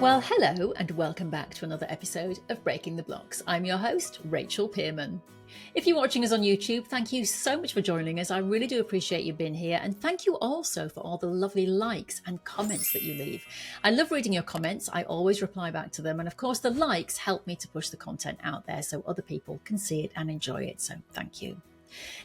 Well, hello and welcome back to another episode of Breaking the Blocks. I'm your host, Rachel Pearman. If you're watching us on YouTube, thank you so much for joining us. I really do appreciate you being here. And thank you also for all the lovely likes and comments that you leave. I love reading your comments. I always reply back to them. And of course, the likes help me to push the content out there so other people can see it and enjoy it. So thank you.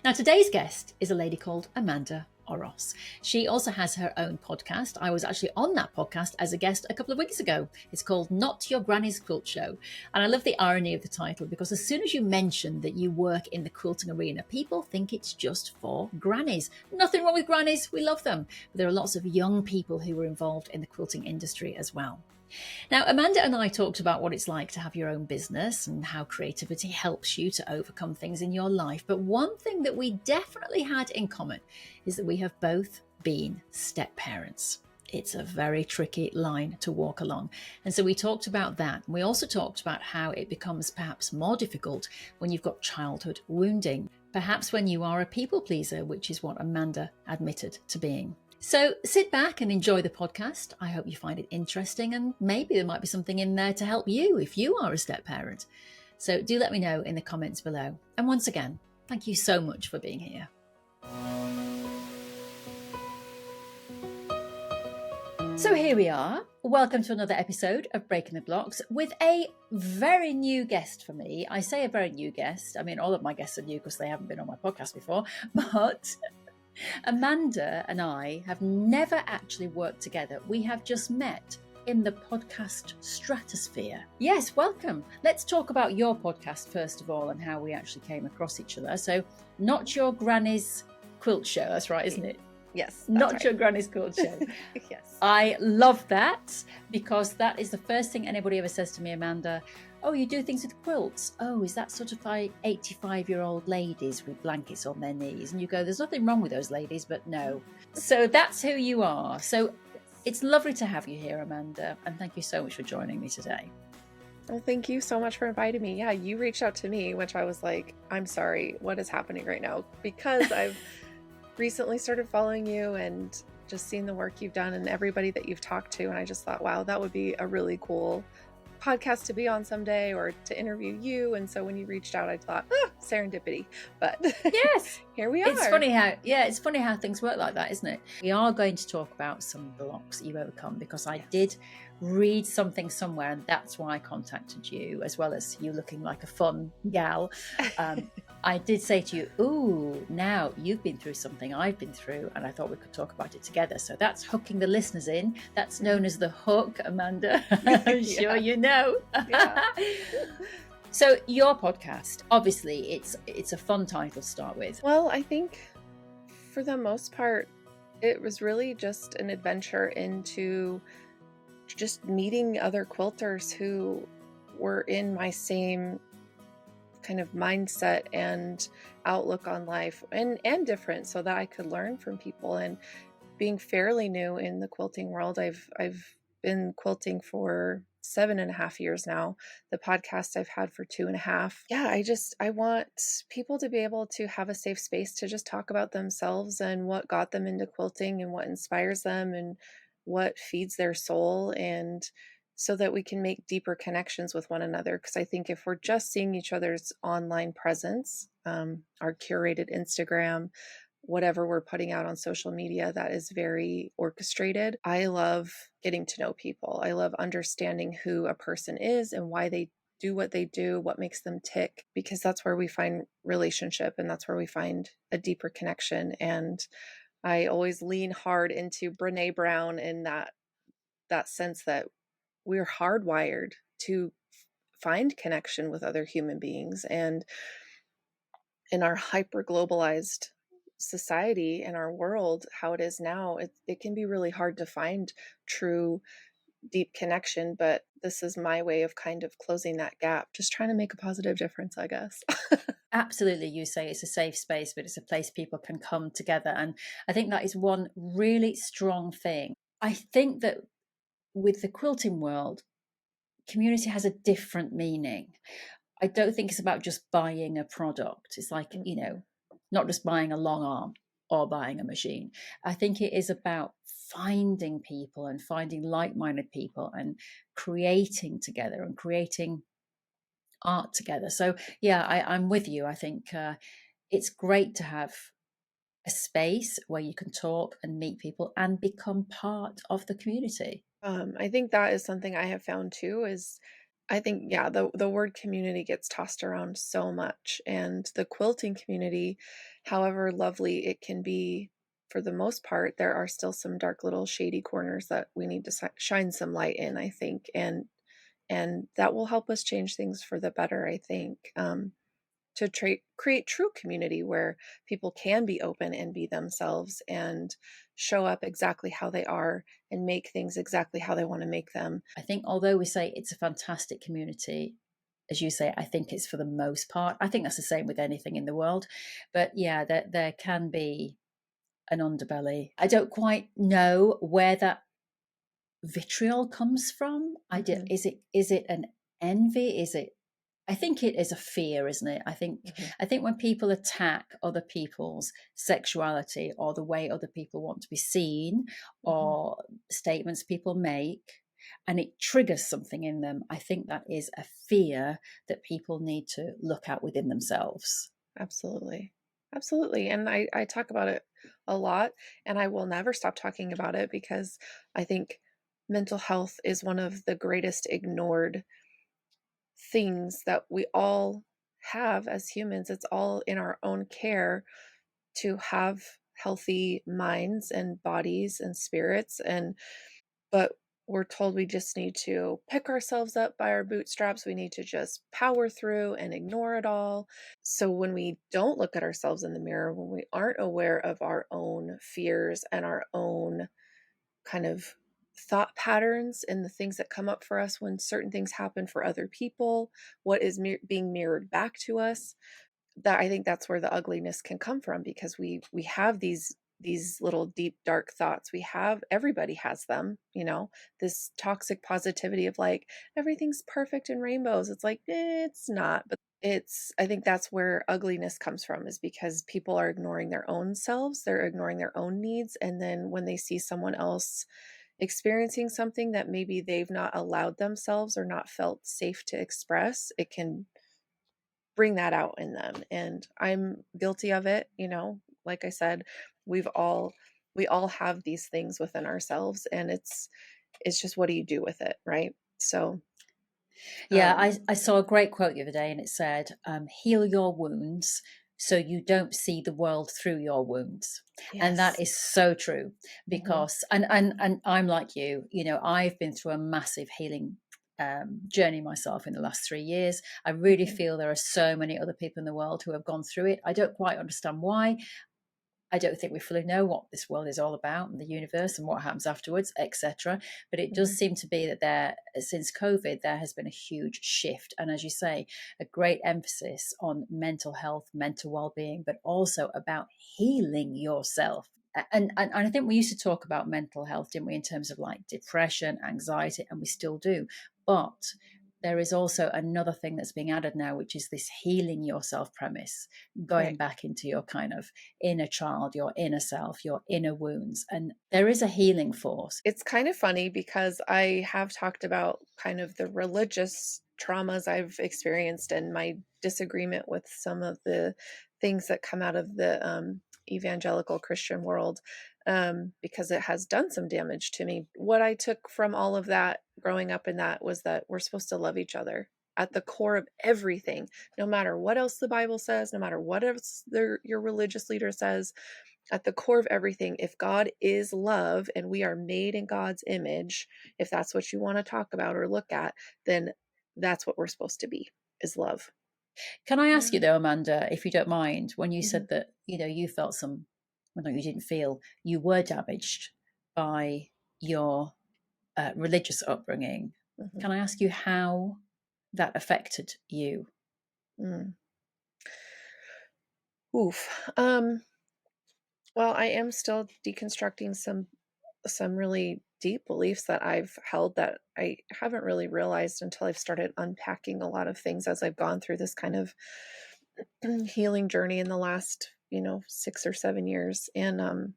Now, today's guest is a lady called Amanda Oros. She also has her own podcast. I was actually on that podcast as a guest a couple of weeks ago. It's called Not Your Granny's Quilt Show. And I love the irony of the title because as soon as you mention that you work in the quilting arena, people think it's just for grannies. Nothing wrong with grannies. We love them. But there are lots of young people who are involved in the quilting industry as well. Now, Amanda and I talked about what it's like to have your own business and how creativity helps you to overcome things in your life. But one thing that we definitely had in common is that we have both been step parents. It's a very tricky line to walk along. And so we talked about that. We also talked about how it becomes perhaps more difficult when you've got childhood wounding, perhaps when you are a people pleaser, which is what Amanda admitted to being. So sit back and enjoy the podcast. I hope you find it interesting and maybe there might be something in there to help you if you are a step parent. So do let me know in the comments below. And once again, thank you so much for being here. So here we are. Welcome to another episode of Breaking the Blocks with a very new guest for me. I say a very new guest. I mean, all of my guests are new because they haven't been on my podcast before, but Amanda and I have never actually worked together. We have just met in the podcast stratosphere. Yes, welcome. Let's talk about your podcast first of all and how we actually came across each other. So, Not Your Granny's Quilt Show. That's right, isn't it? Yes. Not right. Your Granny's Quilt Show. Yes. I love that because that is the first thing anybody ever says to me, Amanda. Oh, you do things with quilts. Oh, is that sort of like 85-year-old ladies with blankets on their knees? And you go, there's nothing wrong with those ladies, but no. So that's who you are. So it's lovely to have you here, Amanda. And thank you so much for joining me today. Well, thank you so much for inviting me. Yeah, you reached out to me, which I was like, I'm sorry, what is happening right now? Because I've recently started following you and just seen the work you've done and everybody that you've talked to. And I just thought, wow, that would be a really cool podcast to be on someday or to interview you. And so when you reached out, I thought, serendipity. But yes, here we are. It's funny how things work like that, isn't it? We are going to talk about some blocks that you've overcome because I did read something somewhere and that's why I contacted you, as well as you looking like a fun gal. I did say to you, ooh, now you've been through something I've been through, and I thought we could talk about it together. So that's hooking the listeners in. That's known as the hook, Amanda. I'm sure you know. Yeah. So your podcast, obviously, it's a fun title to start with. Well, I think for the most part, it was really just an adventure into just meeting other quilters who were in my same kind of mindset and outlook on life and different so that I could learn from people. And being fairly new in the quilting world, I've been quilting for 7.5 years now. The podcast I've had for 2.5. Yeah, I want people to be able to have a safe space to just talk about themselves and what got them into quilting and what inspires them and what feeds their soul, and so that we can make deeper connections with one another. Because I think if we're just seeing each other's online presence, our curated Instagram, whatever we're putting out on social media, that is very orchestrated. I love getting to know people. I love understanding who a person is and why they do what they do, what makes them tick, because that's where we find relationship and that's where we find a deeper connection. And I always lean hard into Brene Brown in that sense that we're hardwired to find connection with other human beings. And in our hyper globalized society and our world, how it is now, it can be really hard to find true deep connection. But this is my way of kind of closing that gap, just trying to make a positive difference, I guess. Absolutely. You say it's a safe space, but it's a place people can come together. And I think that is one really strong thing. I think that with the quilting world, community has a different meaning. I don't think it's about just buying a product. It's like, not just buying a long arm or buying a machine. I think it is about finding people and finding like-minded people and creating together and creating art together. So yeah, I'm with you. I think it's great to have a space where you can talk and meet people and become part of the community. I think that is something I have found too is I think, yeah, the word community gets tossed around so much. And the quilting community, however lovely it can be, for the most part, there are still some dark little shady corners that we need to shine some light in, I think. And that will help us change things for the better, I think. To create true community where people can be open and be themselves and show up exactly how they are and make things exactly how they want to make them. I think although we say it's a fantastic community, as you say, I think it's for the most part. I think that's the same with anything in the world. But yeah, there can be an underbelly. I don't quite know where that vitriol comes from. Mhm, Is it an envy? Is it, I think it is a fear, isn't it? mhm, I think when people attack other people's sexuality or the way other people want to be seen mhm. or statements people make, and it triggers something in them, I think that is a fear that people need to look at within themselves. Absolutely. Absolutely. And I talk about it a lot, and I will never stop talking about it because I think mental health is one of the greatest ignored things that we all have as humans. It's all in our own care to have healthy minds and bodies and spirits, and but we're told we just need to pick ourselves up by our bootstraps. We need to just power through and ignore it all. So when we don't look at ourselves in the mirror, when we aren't aware of our own fears and our own kind of thought patterns and the things that come up for us when certain things happen for other people, what is being mirrored back to us, that I think that's where the ugliness can come from, because we have these little deep dark thoughts. We have, everybody has them, this toxic positivity of like everything's perfect in rainbows. It's like it's not, but it's, I think that's where ugliness comes from, is because people are ignoring their own selves, they're ignoring their own needs, and then when they see someone else experiencing something that maybe they've not allowed themselves or not felt safe to express, it can bring that out in them. And I'm guilty of it, like I said, we've all we all have these things within ourselves, and it's just, what do you do with it, right? So Yeah, um I saw a great quote the other day and it said, heal your wounds so you don't see the world through your wounds. And that yes. is so true Hmm. because, and I'm like you know, I've been through a massive healing journey myself in the last 3 years. I really Hmm. feel there are so many other people in the world who have gone through it. I don't quite understand why. I don't think we fully know what this world is all about and the universe and what happens afterwards, etc. But it does Hmm. seem to be that since COVID, there has been a huge shift. And as you say, a great emphasis on mental health, mental well-being, but also about healing yourself. And I think we used to talk about mental health, didn't we, in terms of like depression, anxiety, and we still do. But there is also another thing that's being added now, which is this healing yourself premise, going Right. back into your kind of inner child, your inner self, your inner wounds. And there is a healing force. It's kind of funny because I have talked about kind of the religious traumas I've experienced and my disagreement with some of the things that come out of the evangelical Christian world, because it has done some damage to me. What I took from all of that growing up in that was that we're supposed to love each other at the core of everything, no matter what else the Bible says, no matter what else your religious leader says. At the core of everything, if God is love and we are made in God's image, if that's what you want to talk about or look at, then that's what we're supposed to be, is love. Can I ask Yeah. you though, Amanda, if you don't mind, when you Hmm. said that, you know, you felt well, no, you didn't feel, you were damaged by your religious upbringing. Hmm. Can I ask you how that affected you? Mm. Oof. Well, I am still deconstructing some really deep beliefs that I've held that I haven't really realized until I've started unpacking a lot of things as I've gone through this kind of healing journey in the last, 6 or 7 years. And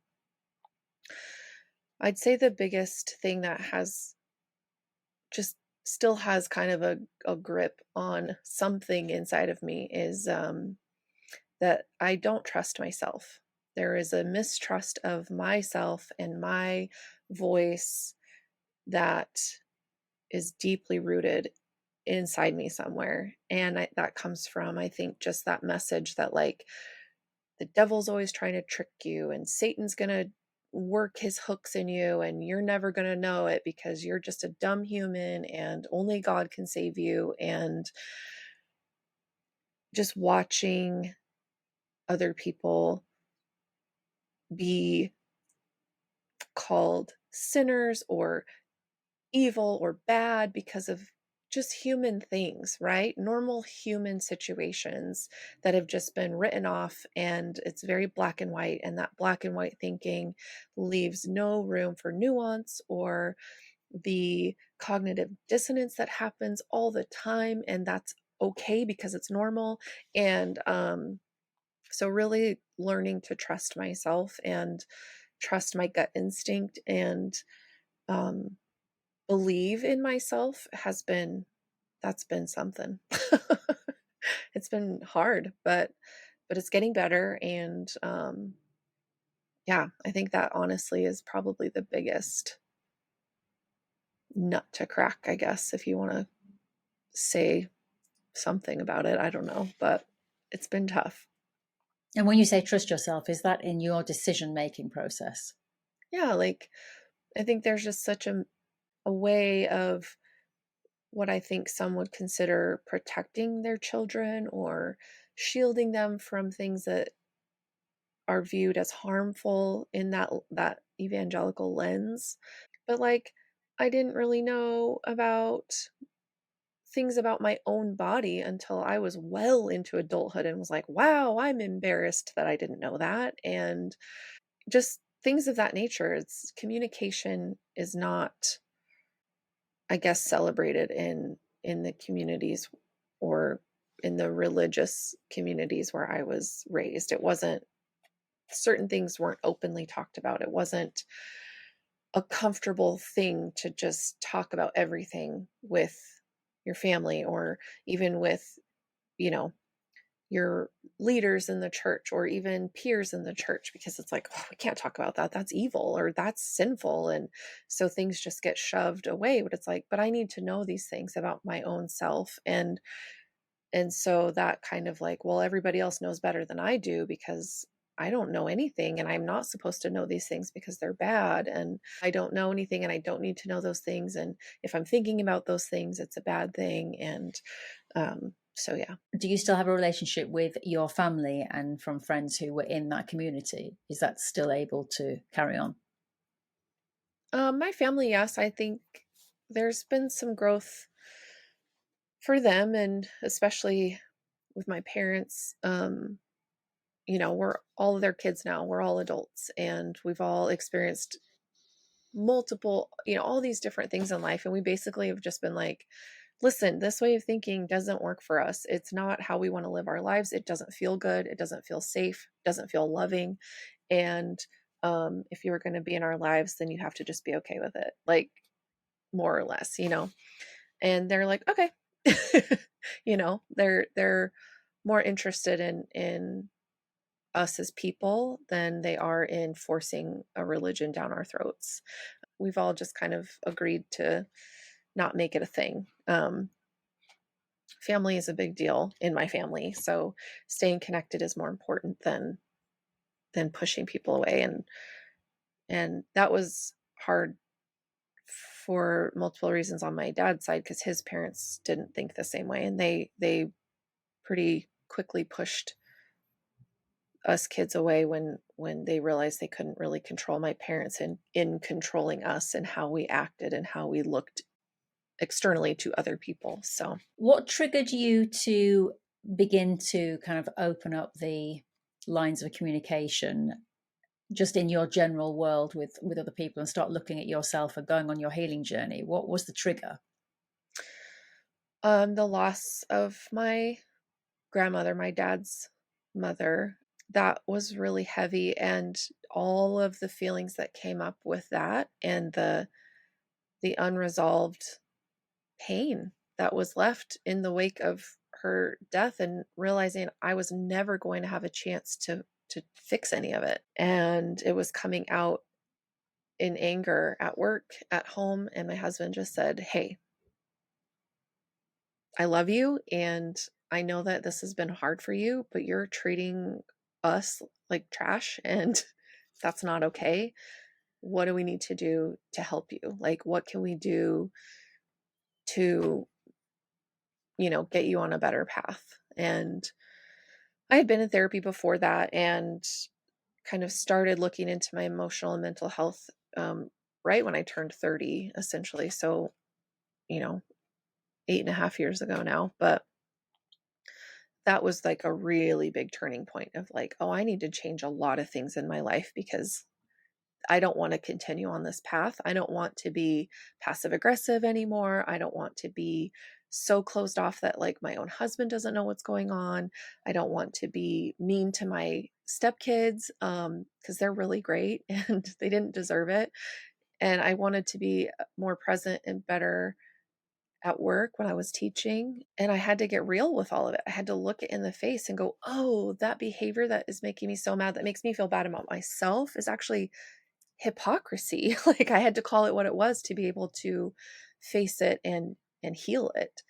I'd say the biggest thing that has just still has kind of a grip on something inside of me is that I don't trust myself. There is a mistrust of myself and my voice that is deeply rooted inside me somewhere. And that comes from, I think, just that message that, like, the devil's always trying to trick you, and Satan's going to work his hooks in you, and you're never going to know it because you're just a dumb human and only God can save you. And just watching other people be called sinners or evil or bad because of just human things, right? Normal human situations that have just been written off, and it's very black and white. And that black and white thinking leaves no room for nuance or the cognitive dissonance that happens all the time. And that's okay because it's normal. And so, really learning to trust myself and trust my gut instinct and um, believe in myself that's been something. It's been hard, but it's getting better. And yeah, I think that honestly is probably the biggest nut to crack, I guess, if you want to say something about it. I don't know, but it's been tough. And when you say trust yourself, is that in your decision making process? Yeah, like I think there's just such a way of what I think some would consider protecting their children or shielding them from things that are viewed as harmful in that evangelical lens. But like I didn't really know about things about my own body until I was well into adulthood and was like, wow, I'm embarrassed that I didn't know that. And just things of that nature. It's communication is not, I guess, celebrated in the communities or in the religious communities where I was raised. It wasn't, certain things weren't openly talked about. It wasn't a comfortable thing to just talk about everything with your family or even with, you know, your leaders in the church or even peers in the church, because it's like, oh, we can't talk about that. That's evil or that's sinful. And so things just get shoved away. But it's like, but I need to know these things about my own self. And so that kind of like, well, everybody else knows better than I do because I don't know anything, and I'm not supposed to know these things because they're bad. And I don't know anything and I don't need to know those things. And if I'm thinking about those things, it's a bad thing. And so, yeah. Do you still have a relationship with your family and from friends who were in that community? Is that still able to carry on? My family, yes, I think there's been some growth for them, and especially with my parents. We're all of their kids now. We're all adults, and we've all experienced multiple, all these different things in life. And we basically have just been like, listen, this way of thinking doesn't work for us. It's not how we want to live our lives. It doesn't feel good. It doesn't feel safe. It doesn't feel loving. And if you were going to be in our lives, then you have to just be okay with it, like more or less. And they're like, okay. They're more interested in us as people than they are in forcing a religion down our throats. We've all just kind of agreed to not make it a thing. Family is a big deal in my family, so staying connected is more important than pushing people away. And that was hard for multiple reasons on my dad's side, because his parents didn't think the same way, and they pretty quickly pushed us kids away when they realized they couldn't really control my parents in controlling us and how we acted and how we looked externally to other people. So What triggered you to begin to kind of open up the lines of communication just in your general world with other people and start looking at yourself and going on your healing journey? What was the trigger? the loss of my grandmother, my dad's mother. that was really heavy, and all of the feelings that came up with that, and the unresolved pain that was left in the wake of her death, and realizing I was never going to have a chance to fix any of it. And it was coming out in anger at work, at home, and my husband just said, "Hey, I love you, and I know that this has been hard for you, but you're treating us like trash, and that's not okay. What do we need to do to help you? Like, what can we do to, get you on a better path?" And I had been in therapy before that, and kind of started looking into my emotional and mental health right when I turned 30, essentially. So, you know, 8.5 years ago now. But that was like a really big turning point of like, oh, I need to change a lot of things in my life, because I don't want to continue on this path. I don't want to be passive aggressive anymore. I don't want to be so closed off that like my own husband doesn't know what's going on. I don't want to be mean to my stepkids because they're really great and they didn't deserve it. And I wanted to be more present and better at work when I was teaching. And I had to get real with all of it. I had to look it in the face and go, oh, that behavior that is making me so mad, that makes me feel bad about myself, is actually hypocrisy. Like, I had to call it what it was to be able to face it and heal it.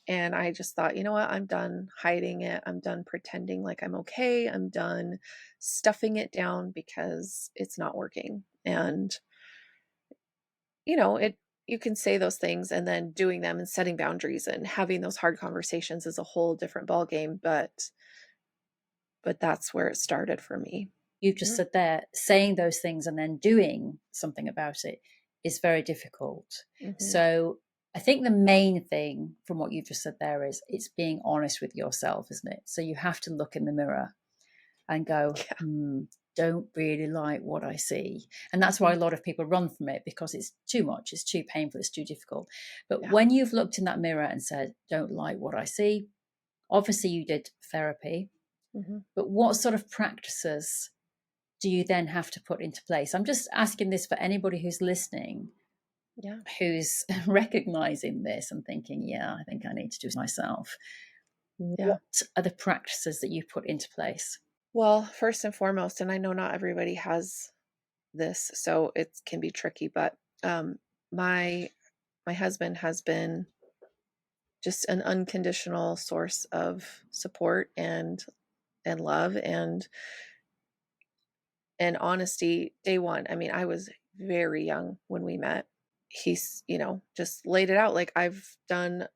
And I just thought, you know what? I'm done hiding it. I'm done pretending like I'm okay. I'm done stuffing it down because it's not working. And it you can say those things, and then doing them and setting boundaries and having those hard conversations is a whole different ball game. But that's where it started for me. You've just said there, saying those things and then doing something about it is very difficult. Mm-hmm. So I think the main thing from what you've just said there is it's being honest with yourself, isn't it? So you have to look in the mirror and go, don't really like what I see. And that's why a lot of people run from it, because it's too much, it's too painful, it's too difficult. But when you've looked in that mirror and said, don't like what I see, obviously you did therapy, but what sort of practices do you then have to put into place? I'm just asking this for anybody who's listening, who's recognizing this and thinking, I think I need to do it myself. What are the practices that you put into place? Well, first and foremost, and I know not everybody has this, so it can be tricky, but my husband has been just an unconditional source of support and love and honesty. Day one, I mean, I was very young when we met. He's, just laid it out like, I've done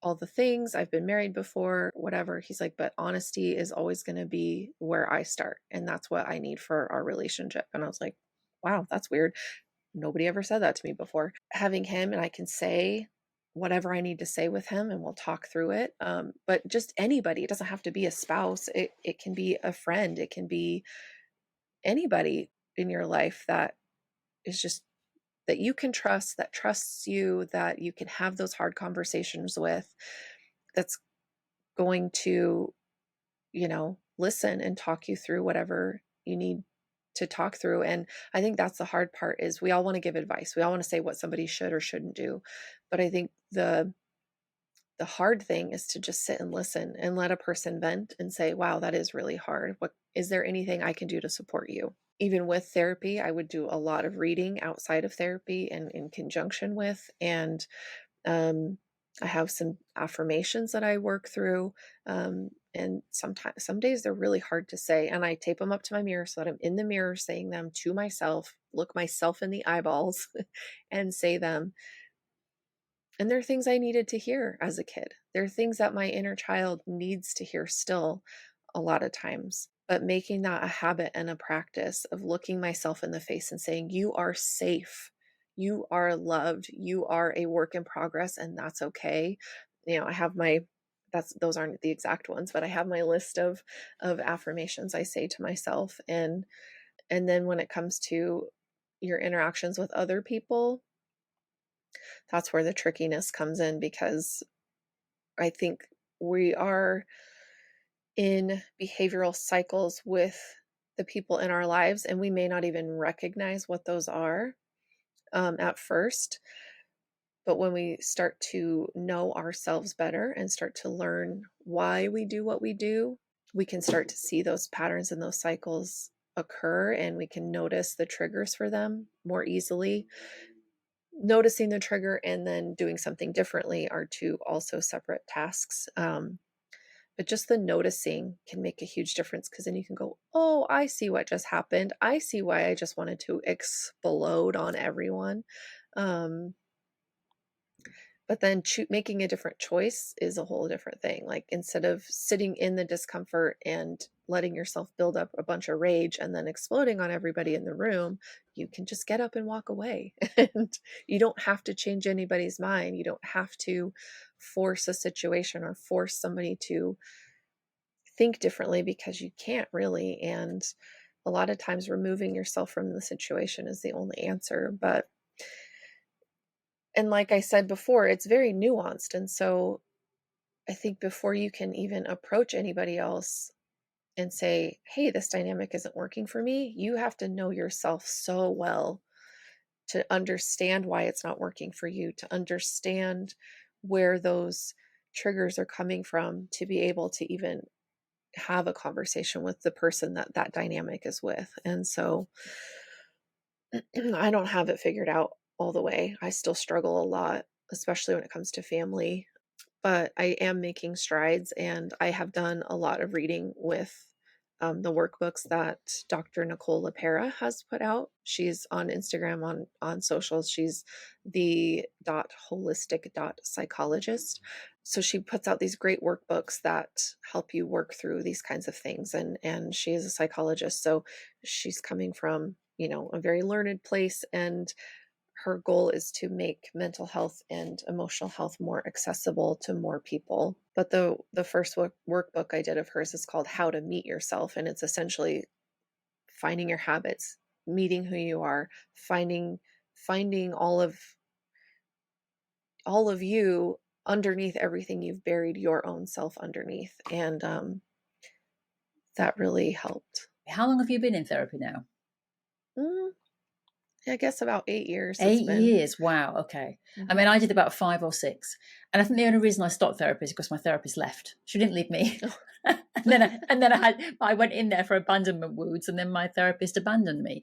all the things, I've been married before, whatever. He's like, but honesty is always going to be where I start, and that's what I need for our relationship. And I was like, wow, that's weird. Nobody ever said that to me before. Having him, and I can say whatever I need to say with him, and we'll talk through it. But just anybody, it doesn't have to be a spouse. It can be a friend. It can be anybody in your life that is just, that you can trust, that trusts you, that you can have those hard conversations with, that's going to, listen and talk you through whatever you need to talk through. And I think that's the hard part, is we all want to give advice. We all want to say what somebody should or shouldn't do. But I think the hard thing is to just sit and listen and let a person vent and say, wow, that is really hard. What is there anything I can do to support you? Even with therapy, I would do a lot of reading outside of therapy and in conjunction with. And I have some affirmations that I work through. And sometimes, some days they're really hard to say. And I tape them up to my mirror so that I'm in the mirror saying them to myself, look myself in the eyeballs and say them. And they're things I needed to hear as a kid. They're things that my inner child needs to hear still a lot of times. But making that a habit and a practice of looking myself in the face and saying, you are safe, you are loved, you are a work in progress, and that's okay. I have those aren't the exact ones, but I have my list of affirmations I say to myself. And then when it comes to your interactions with other people, that's where the trickiness comes in, because I think we are in behavioral cycles with the people in our lives, and we may not even recognize what those are at first. But when we start to know ourselves better and start to learn why we do what we do, we can start to see those patterns and those cycles occur, and we can notice the triggers for them more easily. Noticing the trigger and then doing something differently are two also separate tasks. But just the noticing can make a huge difference, because then you can go, oh, I see what just happened. I see why I just wanted to explode on everyone. But then making a different choice is a whole different thing. Like, instead of sitting in the discomfort and letting yourself build up a bunch of rage and then exploding on everybody in the room, you can just get up and walk away. And you don't have to change anybody's mind. You don't have to force a situation or force somebody to think differently, because you can't really. And a lot of times removing yourself from the situation is the only answer. And like I said before, it's very nuanced. And so I think before you can even approach anybody else and say, hey, this dynamic isn't working for me, you have to know yourself so well to understand why it's not working for you, to understand where those triggers are coming from, to be able to even have a conversation with the person that that dynamic is with. And so I don't have it figured out all the way. I still struggle a lot, especially when it comes to family, but I am making strides, and I have done a lot of reading with the workbooks that Dr. Nicole LaPera has put out. She's on Instagram, on socials. She's the holistic psychologist. So she puts out these great workbooks that help you work through these kinds of things. And she is a psychologist, so she's coming from, a very learned place, and her goal is to make mental health and emotional health more accessible to more people. But the first workbook I did of hers is called How to Meet Yourself, and it's essentially finding your habits, meeting who you are, finding all of you underneath everything you've buried your own self underneath. And that really helped. How long have you been in therapy now? I guess about 8 years. 8 years. Wow. Okay. I mean, I did about 5 or 6. And I think the only reason I stopped therapy is because my therapist left. She didn't leave me. and then I went in there for abandonment wounds, and then my therapist abandoned me.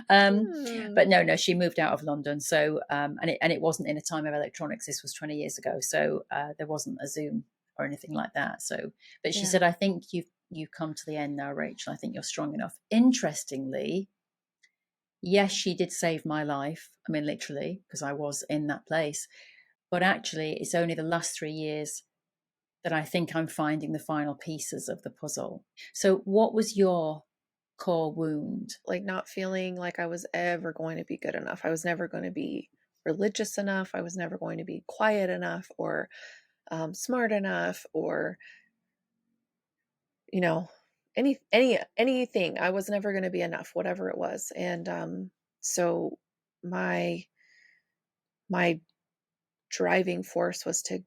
But no, she moved out of London. So, and it wasn't in a time of electronics. This was 20 years ago. So there wasn't a Zoom or anything like that. So, but she said, I think you've come to the end now, Rachel. I think you're strong enough. Interestingly, yes, she did save my life. I mean, literally, because I was in that place. But actually, it's only the last 3 years that I think I'm finding the final pieces of the puzzle. So what was your core wound? Like, not feeling like I was ever going to be good enough. I was never going to be religious enough. I was never going to be quiet enough, or smart enough, or, anything. I was never going to be enough, whatever it was. And so my driving force was to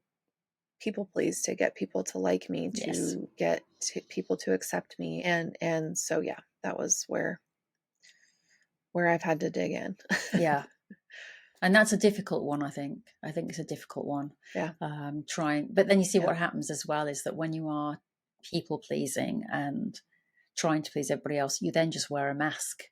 people please, to get people to like me, to get people to accept me. And so, yeah, that was where I've had to dig in. Yeah. And that's a difficult one, I think. I think it's a difficult one. Yeah. But then you see what happens as well is that when you are people pleasing and trying to please everybody else, you then just wear a mask.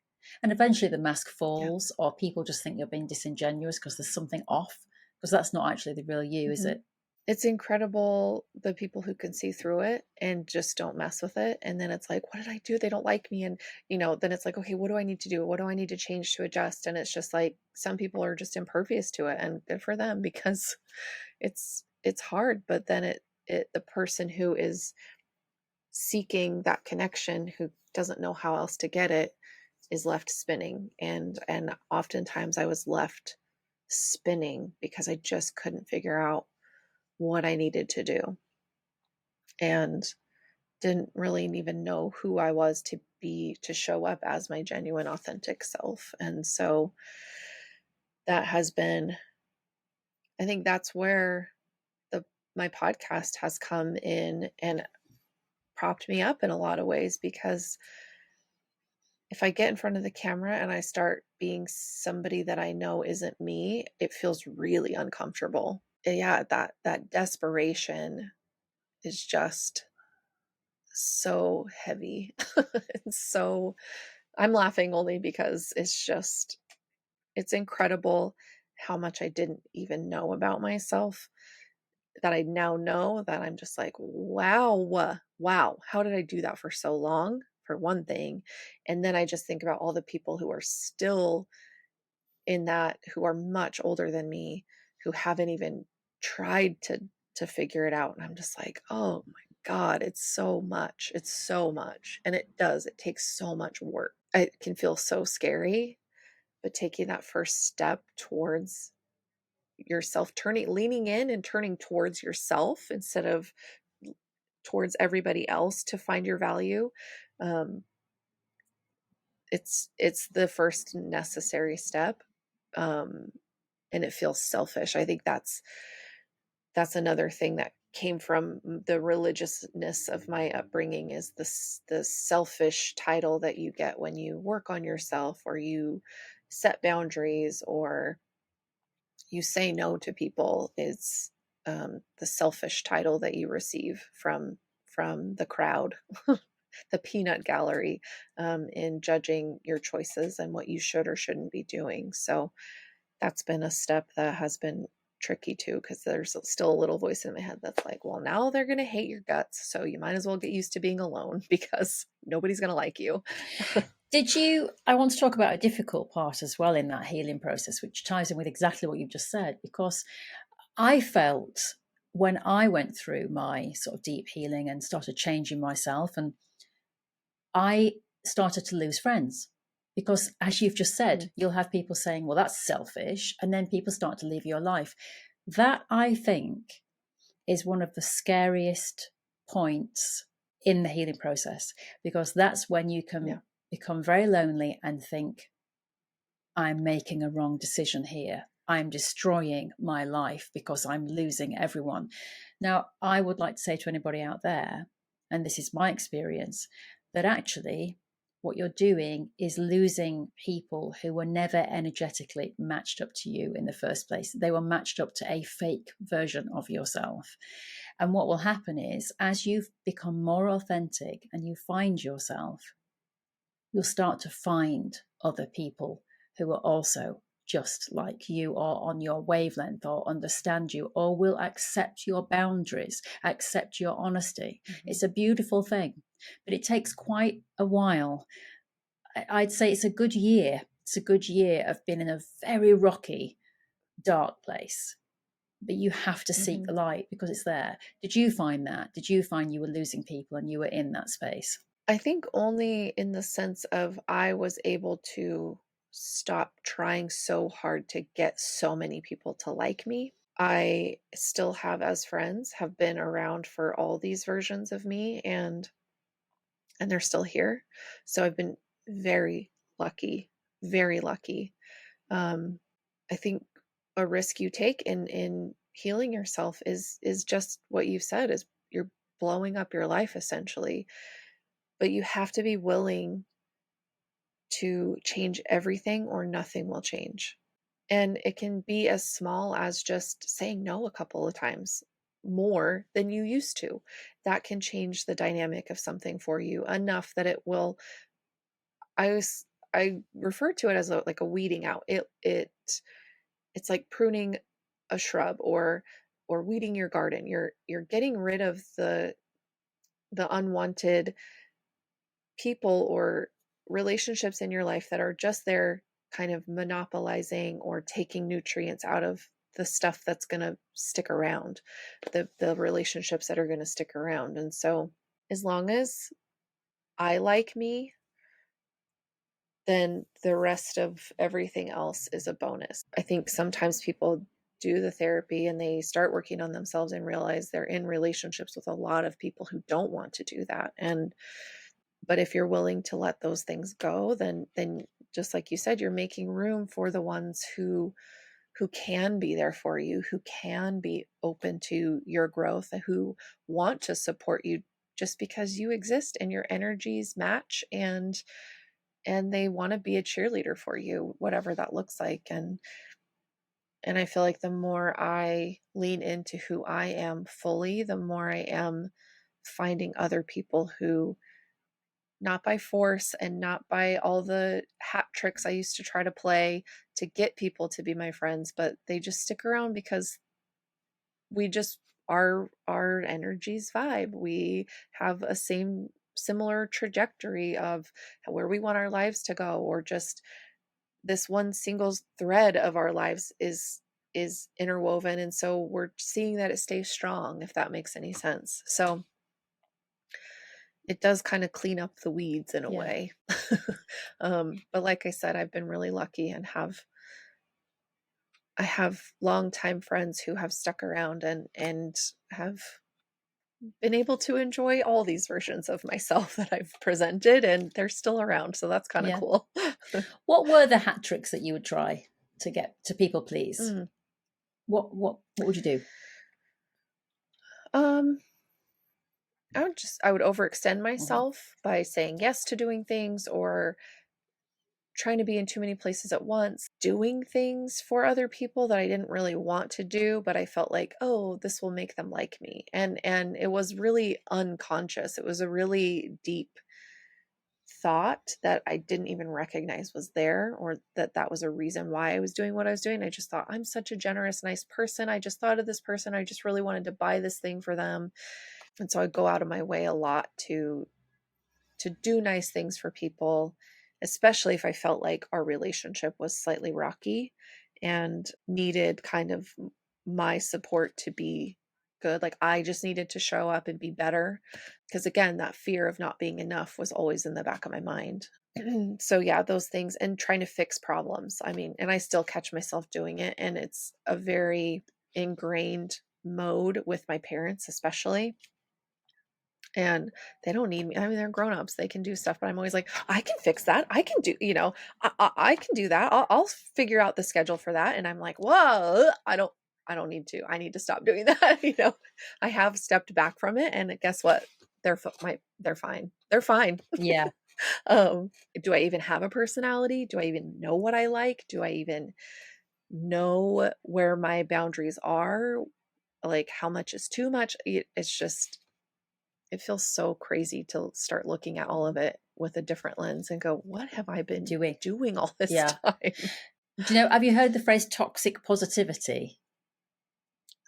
And eventually the mask falls, or people just think you're being disingenuous because there's something off, because that's not actually the real you, is it? It's incredible, the people who can see through it and just don't mess with it. And then it's like, what did I do? They don't like me. And, then it's like, okay, what do I need to do? What do I need to change to adjust? And it's just like, some people are just impervious to it, and good for them, because it's hard. But then the person who is seeking that connection, who doesn't know how else to get it, is left spinning. And oftentimes I was left spinning because I just couldn't figure out what I needed to do, and didn't really even know who I was to show up as my genuine, authentic self. And so that has been, I think that's where my podcast has come in and propped me up in a lot of ways, because if I get in front of the camera and I start being somebody that I know isn't me, it feels really uncomfortable. Yeah, that desperation is just so heavy. It's so I'm laughing only because it's incredible how much I didn't even know about myself that I now know, that I'm just like, wow, how did I do that for so long? For one thing. And then I just think about all the people who are still in that, who are much older than me, who haven't even tried to figure it out. And I'm just like, oh my God, it's so much. It's so much. And it takes so much work. It can feel so scary, but taking that first step towards yourself, leaning in and turning towards yourself instead of towards everybody else to find your value. Um, it's the first necessary step. Um, and it feels selfish. I think that's another thing that came from the religiousness of my upbringing, is the selfish title that you get when you work on yourself, or you set boundaries, or you say no to people, is the selfish title that you receive from the crowd, the peanut gallery, in judging your choices and what you should or shouldn't be doing. So that's been a step that has been tricky too, because there's still a little voice in my head that's like, well, now they're going to hate your guts, so you might as well get used to being alone because nobody's going to like you. I want to talk about a difficult part as well in that healing process, which ties in with exactly what you've just said, because I felt when I went through my sort of deep healing and started changing myself, and I started to lose friends. Because as you've just said, you'll have people saying, well, that's selfish. And then people start to leave your life. That, I think, is one of the scariest points in the healing process, because that's when you can become very lonely and think, I'm making a wrong decision here. I'm destroying my life because I'm losing everyone. Now, I would like to say to anybody out there, and this is my experience, that actually what you're doing is losing people who were never energetically matched up to you in the first place. They were matched up to a fake version of yourself. And what will happen is, as you've become more authentic and you find yourself, you'll start to find other people who are also just like you, or on your wavelength, or understand you, or will accept your boundaries, accept your honesty. It's a beautiful thing, but it takes quite a while. I'd say it's a good year. It's a good year of being in a very rocky, dark place. But you have to seek the light because it's there. Did you find that? Did you find you were losing people and you were in that space? I think only in the sense of I was able to stop trying so hard to get so many people to like me. I still have, as friends, have been around for all these versions of me, and they're still here. So I've been very lucky, very lucky. Um, I think a risk you take in healing yourself is just what you've said, is you're blowing up your life essentially. But you have to be willing to change everything, or nothing will change. And it can be as small as just saying no a couple of times more than you used to. That can change the dynamic of something for you enough that it will. I refer to it as like a weeding out. It's like pruning a shrub, or weeding your garden. You're getting rid of the unwanted people or relationships in your life that are just there kind of monopolizing or taking nutrients out of the stuff that's going to stick around, the relationships that are going to stick around. And so as long as I like me, then the rest of everything else is a bonus. I think sometimes people do the therapy and they start working on themselves and realize they're in relationships with a lot of people who don't want to do that. But if you're willing to let those things go, then just like you said, you're making room for the ones who can be there for you, who can be open to your growth, and who want to support you just because you exist and your energies match, and they want to be a cheerleader for you, whatever that looks like. And I feel like the more I lean into who I am fully, the more I am finding other people who, not by force and not by all the hat tricks I used to try to play to get people to be my friends, but they just stick around because we just, our energies vibe. We have a similar trajectory of where we want our lives to go, or just this one single thread of our lives is interwoven, and so we're seeing that it stays strong, if that makes any sense. So it does kind of clean up the weeds in a Yeah. way. But like I said, I've been really lucky and I have longtime friends who have stuck around and have been able to enjoy all these versions of myself that I've presented, and they're still around. So that's kind of Yeah. cool. What were the hat tricks that you would try to get to people please? Mm. What would you do? Um, I would overextend Mhm. myself by saying yes to doing things, or trying to be in too many places at once, doing things for other people that I didn't really want to do, but I felt like, oh, this will make them like me. And it was really unconscious. It was a really deep thought that I didn't even recognize was there, or that was a reason why I was doing what I was doing. I just thought, I'm such a generous, nice person. I just thought of this person. I just really wanted to buy this thing for them. And so I go out of my way a lot to do nice things for people, especially if I felt like our relationship was slightly rocky and needed kind of my support to be good. Like I just needed to show up and be better. Because again, that fear of not being enough was always in the back of my mind. So yeah, those things, and trying to fix problems. I mean, and I still catch myself doing it. And it's a very ingrained mode with my parents, especially. And they don't need me. I mean, they're grown-ups. They can do stuff, but I'm always like, I can fix that. I can do, I can do that. I'll figure out the schedule for that. And I'm like, whoa, I don't need to. I need to stop doing that. I have stepped back from it, and guess what? They're fine. They're fine. Yeah. Do I even have a personality? Do I even know what I like? Do I even know where my boundaries are? Like how much is too much? It's just, it feels so crazy to start looking at all of it with a different lens and go, what have I been doing all this time? Do you know, have you heard the phrase toxic positivity?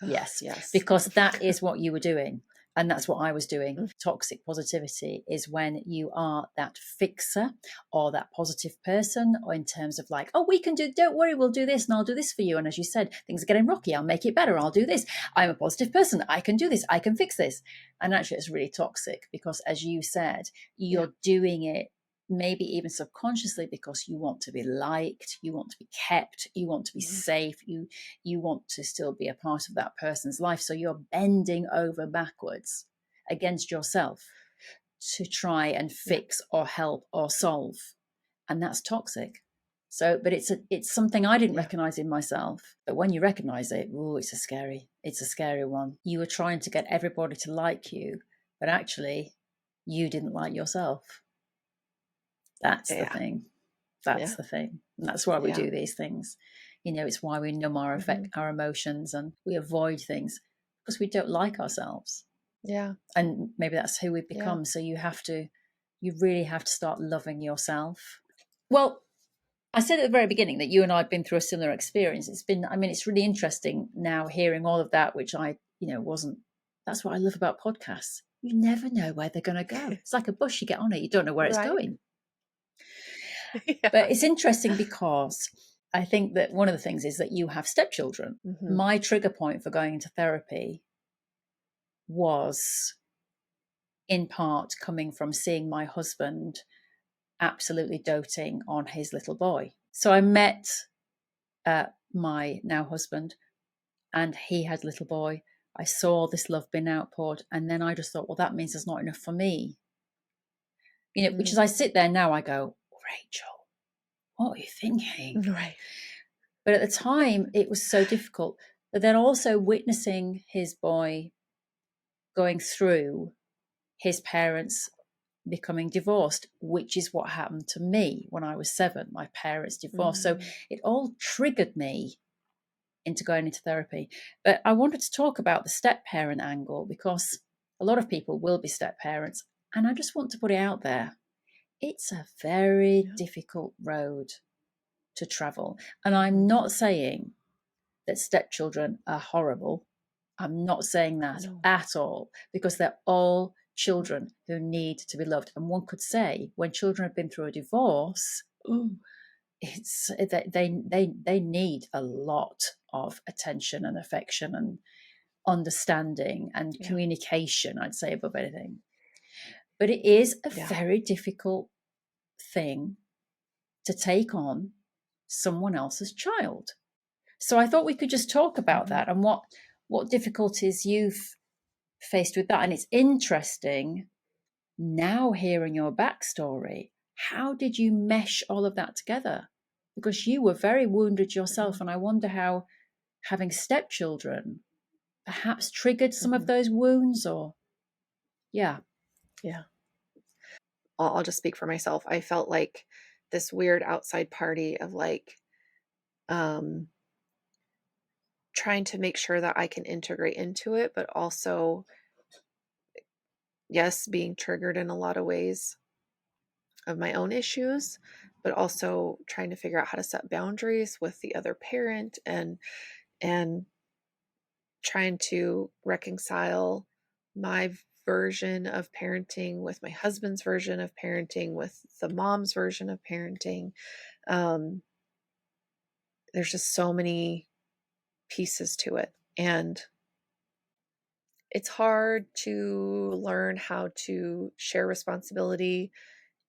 Yes, Yes. because that is what you were doing. And that's what I was doing. Mm. Toxic positivity is when you are that fixer or that positive person, or in terms of like, oh, don't worry, we'll do this and I'll do this for you. And as you said, things are getting rocky. I'll make it better. I'll do this. I'm a positive person. I can do this. I can fix this. And actually, it's really toxic because, as you said, you're doing it maybe even subconsciously because you want to be liked, you want to be kept, you want to be safe, you want to still be a part of that person's life. So you're bending over backwards against yourself to try and fix or help or solve. And that's toxic. So, but it's something I didn't recognize in myself. But when you recognize it, it's a scary one. You were trying to get everybody to like you, but actually you didn't like yourself. That's the thing. That's the thing. And that's why we do these things. It's why we numb our emotions, and we avoid things because we don't like ourselves. Yeah. And maybe that's who we've become. So you really have to start loving yourself. Well, I said at the very beginning that you and I have been through a similar experience. It's really interesting now hearing all of that, which I, wasn't. That's what I love about podcasts. You never know where they're going to go. It's like a bus. You get on it. You don't know where it's going. But it's interesting because I think that one of the things is that you have stepchildren. Mm-hmm. My trigger point for going into therapy was in part coming from seeing my husband absolutely doting on his little boy. So I met my now husband, and he had a little boy. I saw this love being outpoured, and then I just thought, well, that means there's not enough for me. Which as I sit there now, I go, Rachel, what are you thinking? Right. But at the time, it was so difficult. But then also witnessing his boy going through his parents becoming divorced, which is what happened to me when I was 7. My parents divorced. So it all triggered me into going into therapy. But I wanted to talk about the step parent angle because a lot of people will be step parents. And I just want to put it out there. It's a very difficult road to travel. And I'm not saying that stepchildren are horrible. I'm not saying that at all, because they're all children who need to be loved. And one could say when children have been through a divorce, it's they need a lot of attention and affection and understanding and communication, I'd say, above anything. But it is a very difficult thing to take on someone else's child. So I thought we could just talk about that and what difficulties you've faced with that. And it's interesting now hearing your backstory. How did you mesh all of that together? Because you were very wounded yourself, and I wonder how having stepchildren perhaps triggered some of those wounds, or I'll just speak for myself. I felt like this weird outside party of like trying to make sure that I can integrate into it, but also, yes, being triggered in a lot of ways of my own issues, but also trying to figure out how to set boundaries with the other parent and trying to reconcile my version of parenting with my husband's version of parenting, with the mom's version of parenting. There's just so many pieces to it. And it's hard to learn how to share responsibility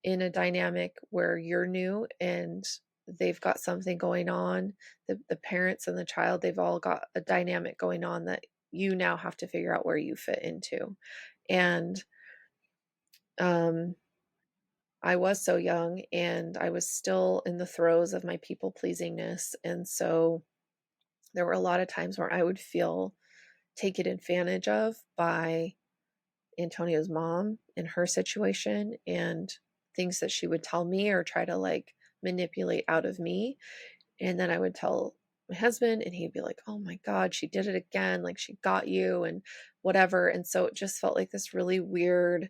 in a dynamic where you're new and they've got something going on. The parents and the child, they've all got a dynamic going on that you now have to figure out where you fit into. And I was so young and I was still in the throes of my people pleasingness. And so there were a lot of times where I would feel taken advantage of by Antonio's mom in her situation and things that she would tell me or try to like manipulate out of me. And then I would tell my husband and he'd be like, oh my God, she did it again. Like she got you and whatever. And so it just felt like this really weird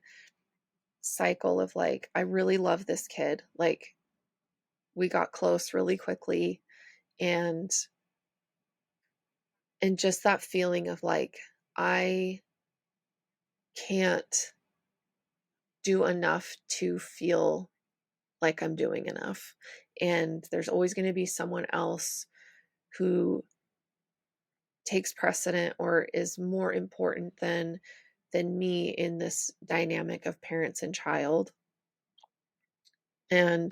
cycle of like, I really love this kid. Like we got close really quickly and just that feeling of like, I can't do enough to feel like I'm doing enough. And there's always going to be someone else who takes precedent or is more important than me in this dynamic of parents and child. And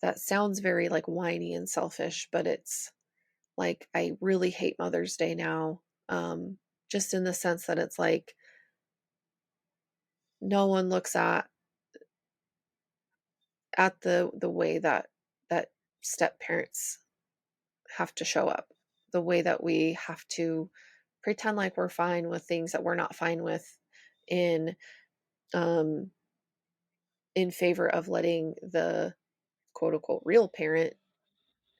that sounds very like whiny and selfish, but it's like I really hate Mother's Day now. Just in the sense that it's like no one looks at the way that step parents have to show up, the way that we have to pretend like we're fine with things that we're not fine with in favor of letting the quote unquote real parent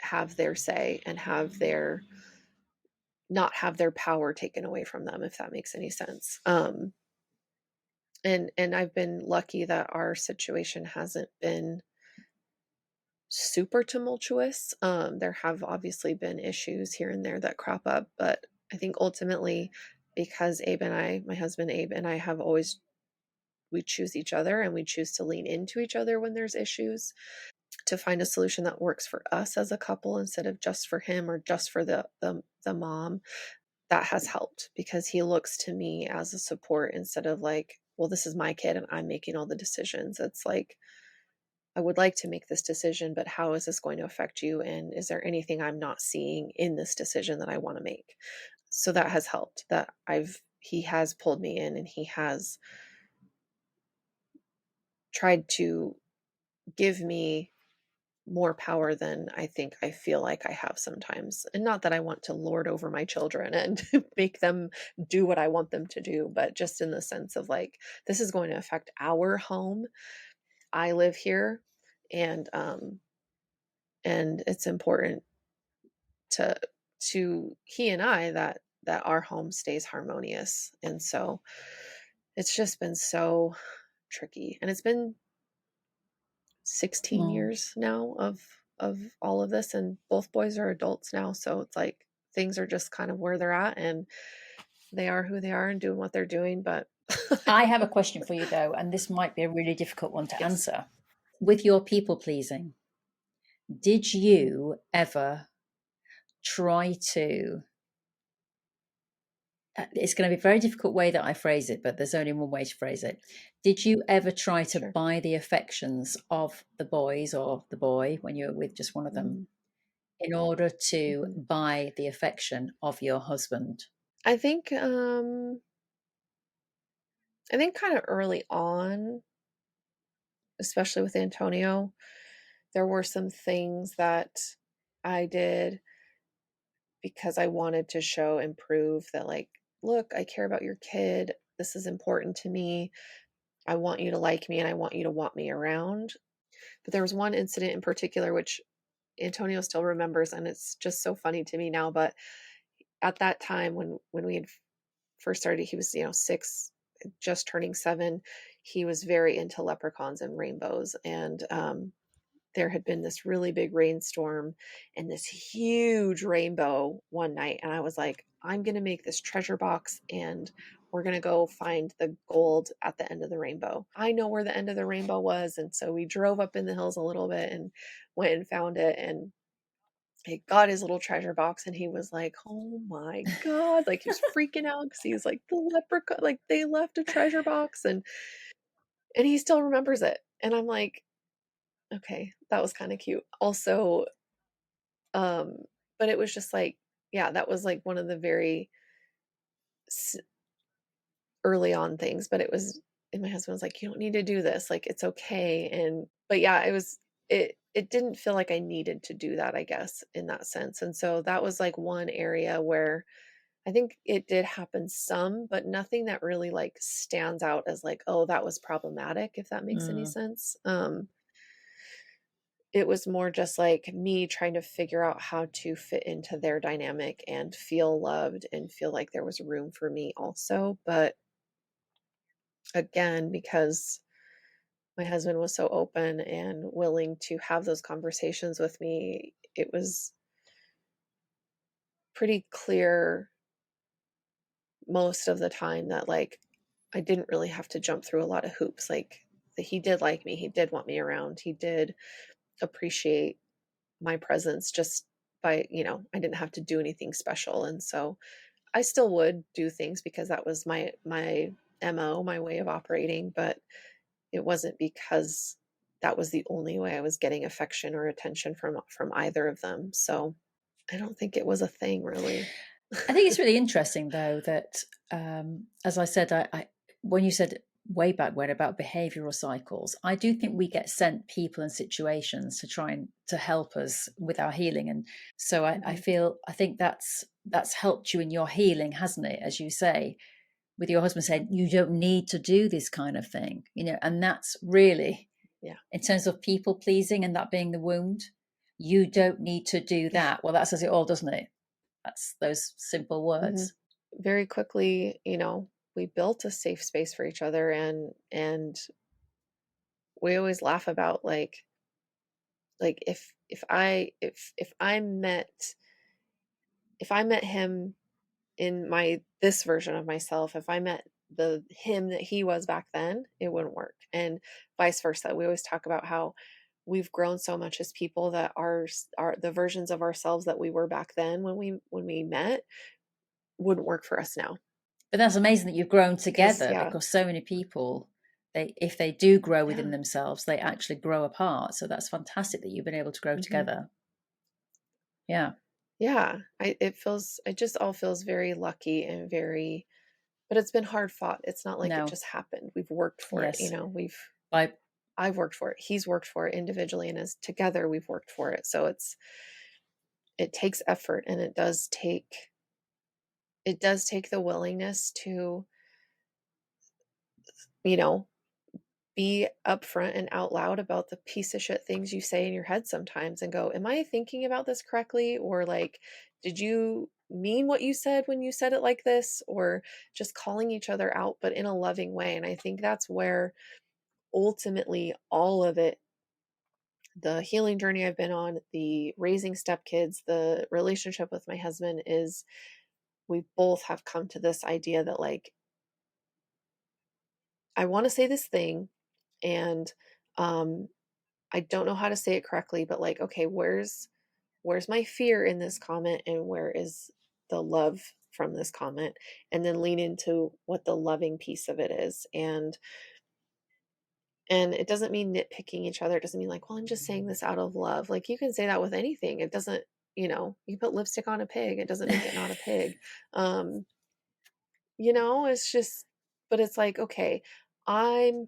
have their say and not have their power taken away from them, if that makes any sense. And I've been lucky that our situation hasn't been super tumultuous. There have obviously been issues here and there that crop up, but I think ultimately because my husband Abe and I have always, we choose each other and we choose to lean into each other when there's issues to find a solution that works for us as a couple instead of just for him or just for the mom. That has helped because he looks to me as a support instead of like, well, this is my kid and I'm making all the decisions. It's like, I would like to make this decision, but how is this going to affect you? And is there anything I'm not seeing in this decision that I want to make? So that has helped, that he has pulled me in and he has tried to give me more power than I think I feel like I have sometimes. And not that I want to lord over my children and make them do what I want them to do, but just in the sense of like, this is going to affect our home. I live here, and it's important to he and I that our home stays harmonious. And so it's just been so tricky. And it's been 16 Mm. years now of all of this, and both boys are adults now, so it's like things are just kind of where they're at, and they are who they are and doing what they're doing. But I have a question for you though, and this might be a really difficult one to yes. answer. With your people pleasing, did you ever try to it's going to be a very difficult way that I phrase it, but there's only one way to phrase it. Did you ever try to Sure. buy the affections of the boys or the boy when you were with just one of them Mm-hmm. in order to Mm-hmm. buy the affection of your husband? I think kind of early on, especially with Antonio, there were some things that I did because I wanted to show and prove that, like, look, I care about your kid. This is important to me. I want you to like me and I want you to want me around. But there was one incident in particular which Antonio still remembers, and it's just so funny to me now. But at that time, when we had first started, he was, 6, just turning 7. He was very into leprechauns and rainbows, and there had been this really big rainstorm and this huge rainbow one night, and I was like, I'm going to make this treasure box, and we're going to go find the gold at the end of the rainbow. I know where the end of the rainbow was, and so we drove up in the hills a little bit and went and found it, and he got his little treasure box, and he was like, oh my god, like he was freaking out because he's like, the leprechaun, like they left a treasure box, and he still remembers it. And I'm like, okay, that was kind of cute also. Um, but it was just like, yeah, that was like one of the very early on things, but it was, and my husband was like, you don't need to do this. Like, it's okay. And, but yeah, it didn't feel like I needed to do that, I guess, in that sense. And so that was like one area where I think it did happen some, but nothing that really like stands out as like, oh, that was problematic, if that makes any Mm. sense. It was more just like me trying to figure out how to fit into their dynamic and feel loved and feel like there was room for me also. But again, because my husband was so open and willing to have those conversations with me, it was pretty clear most of the time that like I didn't really have to jump through a lot of hoops. Like that he did like me, he did want me around, he did appreciate my presence just by, I didn't have to do anything special. And so I still would do things because that was my MO, my way of operating, but it wasn't because that was the only way I was getting affection or attention from either of them. So I don't think it was a thing really. I think it's really interesting, though, that as I said, when you said way back when about behavioural cycles, I do think we get sent people and situations to try and to help us with our healing, and so Mhm. I think that's helped you in your healing, hasn't it? As you say, with your husband saying you don't need to do this kind of thing, and that's really Yeah. in terms of people pleasing and that being the wound. You don't need to do Yeah. that. Well, that says it all, doesn't it? That's those simple hmm words. Very quickly, we built a safe space for each other, and we always laugh about like if I met him in my this version of myself, if I met the him that he was back then, it wouldn't work. And vice versa. We always talk about how we've grown so much as people that our the versions of ourselves that we were back then when we met wouldn't work for us now. But that's amazing that you've grown Because together, yeah. because so many people, if they do grow within Yeah. themselves, they actually grow apart. So that's fantastic that you've been able to grow hmm together. Yeah. Yeah. It just all feels very lucky and very, but it's been hard fought. It's not like it No. just happened. We've worked for it, Yes. We've By I've worked for it. He's worked for it individually, and as together we've worked for it. So it takes effort, and it does take the willingness to, you know, be upfront and out loud about the piece of shit things you say in your head sometimes and go, am I thinking about this correctly? Or like, did you mean what you said when you said it like this? Or just calling each other out, but in a loving way. And I think that's where ultimately all of it, the healing journey I've been on, the raising stepkids, the relationship with my husband, is we both have come to this idea that like, I want to say this thing, and um I don't know how to say it correctly, but like, okay, where's my fear in this comment, and where is the love from this comment? And then lean into what the loving piece of it is. And it doesn't mean nitpicking each other. It doesn't mean like, well, I'm just saying this out of love. Like, you can say that with anything. It doesn't, you put lipstick on a pig, it doesn't make it not a pig. Um, it's just, but it's like, okay, I'm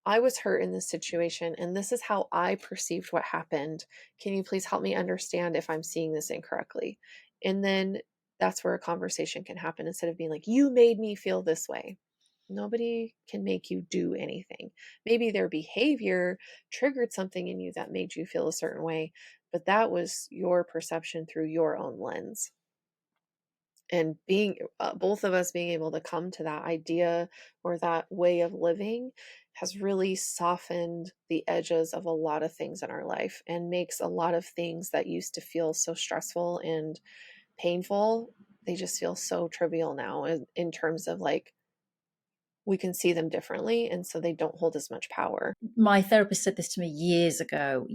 I was hurt in this situation, and this is how I perceived what happened. Can you please help me understand if I'm seeing this incorrectly? And then that's where a conversation can happen, instead of being like, you made me feel this way. Nobody can make you do anything. Maybe their behavior triggered something in you that made you feel a certain way, but that was your perception through your own lens. And being both of us being able to come to that idea or that way of living has really softened the edges of a lot of things in our life, and makes a lot of things that used to feel so stressful and painful, they just feel so trivial now, in terms of like, we can see them differently, and so they don't hold as much power. My therapist said this to me years ago,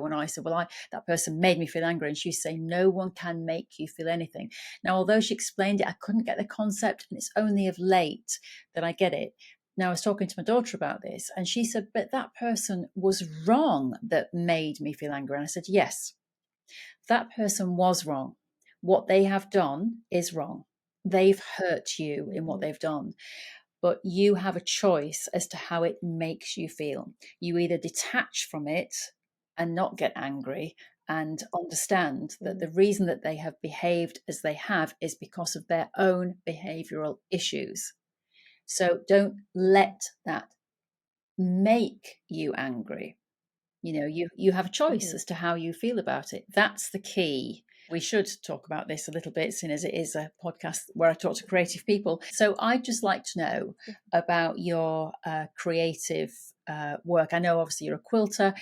when I said, well, that person made me feel angry. And she said, no one can make you feel anything. Now, although she explained it, I couldn't get the concept. And it's only of late that I get it. Now, I was talking to my daughter about this, and she said, but that person was wrong that made me feel angry. And I said, yes, that person was wrong. What they have done is wrong. They've hurt you in what Mhm. they've done, but you have a choice as to how it makes you feel. You either detach from it and not get angry and understand that Mhm. the reason that they have behaved as they have is because of their own behavioral issues. So don't let that make you angry. You have a choice Mhm. as to how you feel about it. That's the key. We should talk about this a little bit, seeing as it is a podcast where I talk to creative people. So I'd just like to know about your creative work. I know obviously you're a quilter.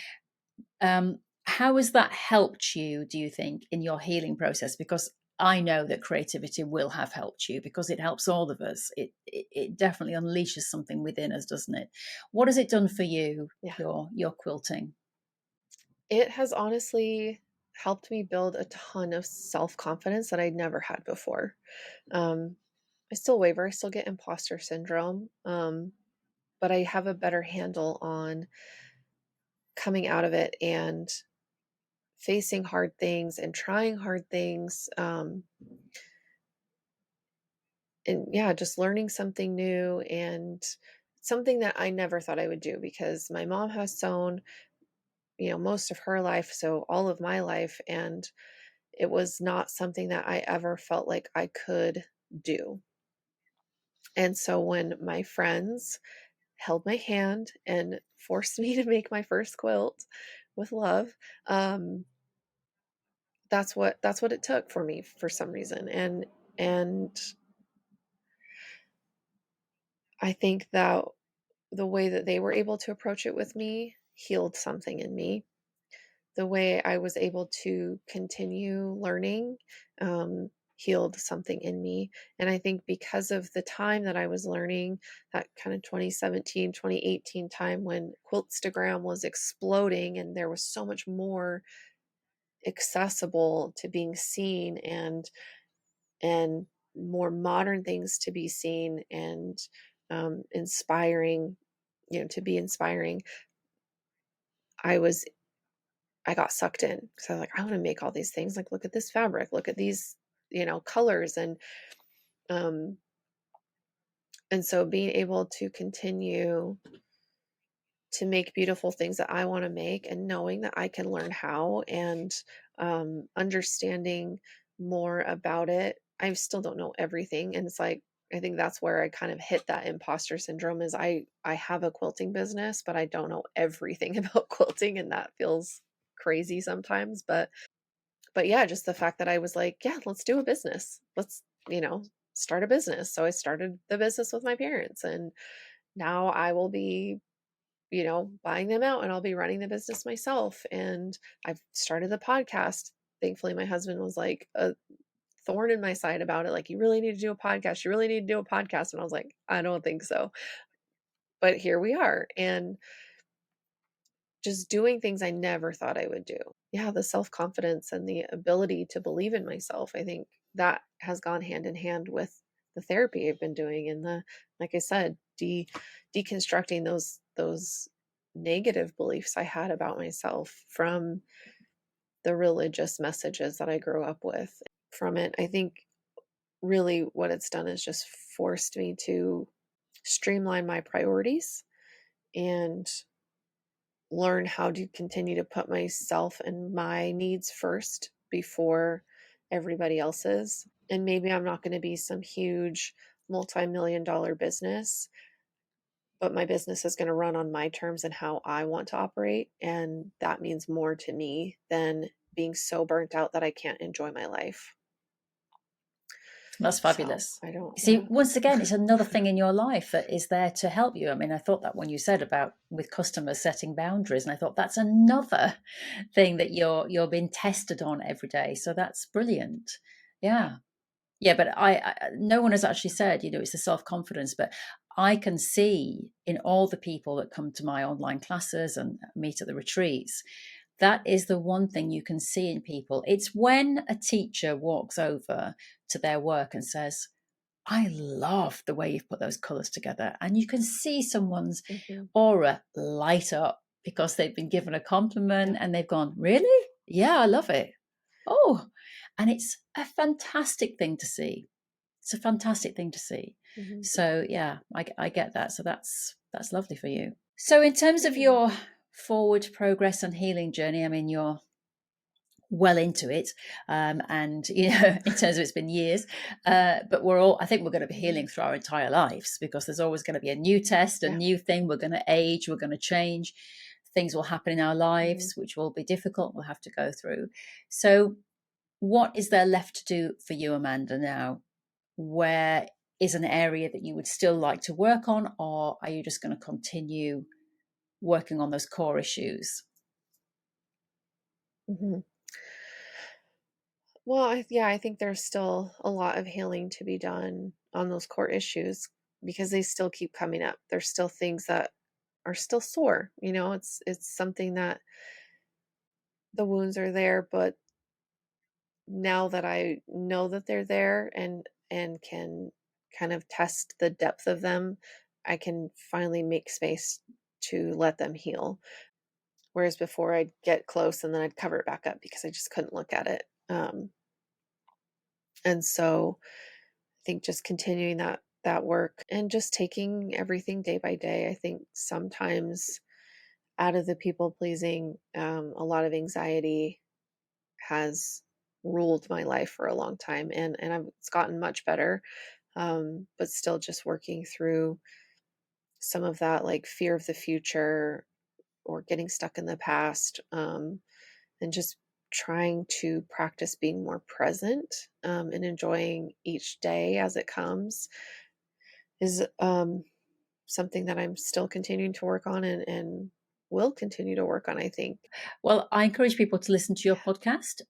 How has that helped you, do you think, in your healing process? Because I know that creativity will have helped you, because it helps all of us. It definitely unleashes something within us, doesn't it? What has it done for you, Yeah. your quilting? It has honestly helped me build a ton of self-confidence that I'd never had before. Um, I still waver, I still get imposter syndrome, but I have a better handle on coming out of it and facing hard things and trying hard things. And yeah, just learning something new, and something that I never thought I would do, because my mom has sewn, most of her life, so all of my life, and it was not something that I ever felt like I could do. And so when my friends held my hand and forced me to make my first quilt with love, um, that's what it took for me for some reason. And I think that the way that they were able to approach it with me healed something in me. The way I was able to continue learning healed something in me. And I think because of the time that I was learning, that kind of 2017, 2018 time when Quiltstagram was exploding, and there was so much more accessible to being seen, and more modern things to be seen, and inspiring, to be inspiring. I was I got sucked in, because I was like, I want to make all these things. Like, look at this fabric, look at these, colors, um, and so being able to continue to make beautiful things that I want to make, and knowing that I can learn how, and understanding more about it. I still don't know everything. And it's like, I think that's where I kind of hit that imposter syndrome, is I have a quilting business, but I don't know everything about quilting, and that feels crazy sometimes. But yeah, just the fact that I was like, yeah, let's do a business. Let's, start a business. So I started the business with my parents, and now I will be, buying them out, and I'll be running the business myself. And I've started the podcast. Thankfully, my husband was like a thorn in my side about it. Like, you really need to do a podcast. You really need to do a podcast. And I was like, I don't think so. But here we are. And just doing things I never thought I would do. Yeah, the self-confidence and the ability to believe in myself, I think that has gone hand in hand with the therapy I've been doing, and the, like I said, deconstructing those negative beliefs I had about myself from the religious messages that I grew up with. From it, I think really what it's done is just forced me to streamline my priorities and learn how to continue to put myself and my needs first before everybody else's. And maybe I'm not going to be some huge multi-million dollar business, but my business is going to run on my terms and how I want to operate. And that means more to me than being so burnt out that I can't enjoy my life. That's So fabulous. I don't, See, yeah. once again, it's another thing in your life that is there to help you. I mean, I thought that when you said about with customers setting boundaries, and I thought that's another thing that you're being tested on every day. So that's brilliant. Yeah. Yeah, but no one has actually said, it's the self-confidence, but I can see in all the people that come to my online classes and meet at the retreats, that is the one thing you can see in people. It's when a teacher walks over to their work and says, I love the way you've put those colors together. And you can see someone's Mhm. aura light up because they've been given a compliment Yeah. and they've gone, really? Yeah, I love it. Oh, and it's a fantastic thing to see. It's a fantastic thing to see. Mhm. So yeah, I get that. So that's lovely for you. So in terms of Yeah. your forward progress and healing journey, I mean, you're well into it, and in terms of it's been years, but I think we're going to be healing through our entire lives, because there's always going to be a new test, a Yeah. new thing. We're going to age, we're going to change, things will happen in our lives which will be difficult, we'll have to go through. So what is there left to do for you, Amanda, now? Where is an area that you would still like to work on, or are you just going to continue working on those core issues? Mhm. Well, I think there's still a lot of healing to be done on those core issues, because they still keep coming up. There's still things that are still sore. It's something that the wounds are there, but now that I know that they're there, and can kind of test the depth of them, I can finally make space to let them heal. Whereas before, I'd get close and then I'd cover it back up because I just couldn't look at it. And so I think just continuing that work and just taking everything day by day. I think sometimes out of the people pleasing, a lot of anxiety has ruled my life for a long time, and it's gotten much better, but still just working through some of that, like fear of the future or getting stuck in the past, and just trying to practice being more present, and enjoying each day as it comes is, something that I'm still continuing to work on, and will continue to work on, I think. Well, I encourage people to listen to your podcast.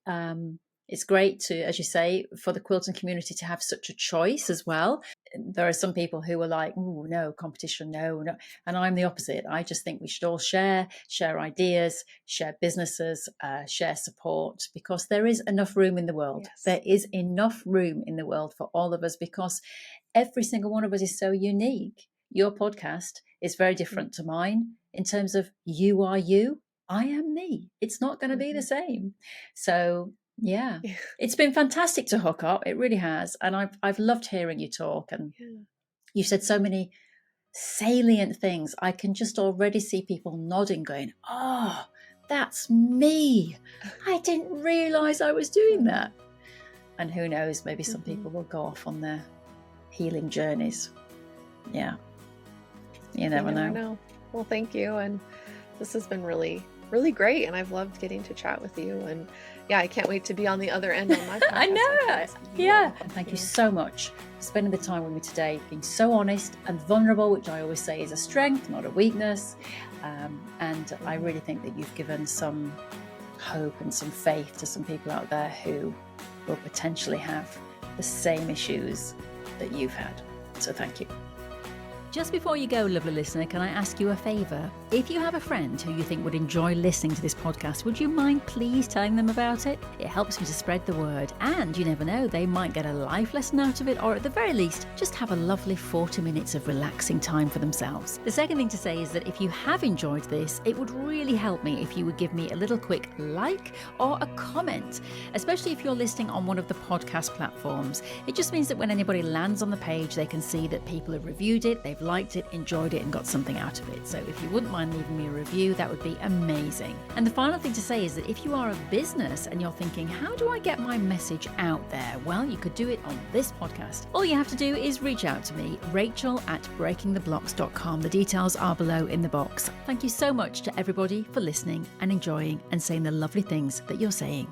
It's great to, as you say, for the quilting community to have such a choice as well. There are some people who are like, "Oh no, competition, no, no," and I'm the opposite. I just think we should all share ideas, share businesses, share support, because there is enough room in the world. Yes. There is enough room in the world for all of us, because every single one of us is so unique. Your podcast is very different to mine in terms of you are you, I am me. It's not going to be the Mhm. same. So, yeah, Yeah. it's been fantastic to hook up. It really has. And I've loved hearing you talk. And Yeah. you said so many salient things. I can just already see people nodding, going, oh, that's me. I didn't realise I was doing that. And who knows, maybe some people will go off on their healing journeys. Yeah. You never know. Well, thank you. And this has been really, really great. And I've loved getting to chat with you. And yeah, I can't wait to be on the other end on my podcast. I know. Yeah. And thank you so much for spending the time with me today, being so honest and vulnerable, which I always say is a strength, not a weakness. And I really think that you've given some hope and some faith to some people out there who will potentially have the same issues that you've had. So thank you. Just before you go, lovely listener, can I ask you a favour? If you have a friend who you think would enjoy listening to this podcast, would you mind please telling them about it? It helps me to spread the word, and you never know, they might get a life lesson out of it, or at the very least, just have a lovely 40 minutes of relaxing time for themselves. The second thing to say is that if you have enjoyed this, it would really help me if you would give me a little quick like or a comment, especially if you're listening on one of the podcast platforms. It just means that when anybody lands on the page, they can see that people have reviewed it, they've liked it, enjoyed it, and got something out of it. So if you wouldn't mind leaving me a review, that would be amazing. And the final thing to say is that if you are a business and you're thinking, how do I get my message out there? Well, you could do it on this podcast. All you have to do is reach out to me, rachel@breakingtheblocks.com. The details are below in the box. Thank you so much to everybody for listening and enjoying and saying the lovely things that you're saying.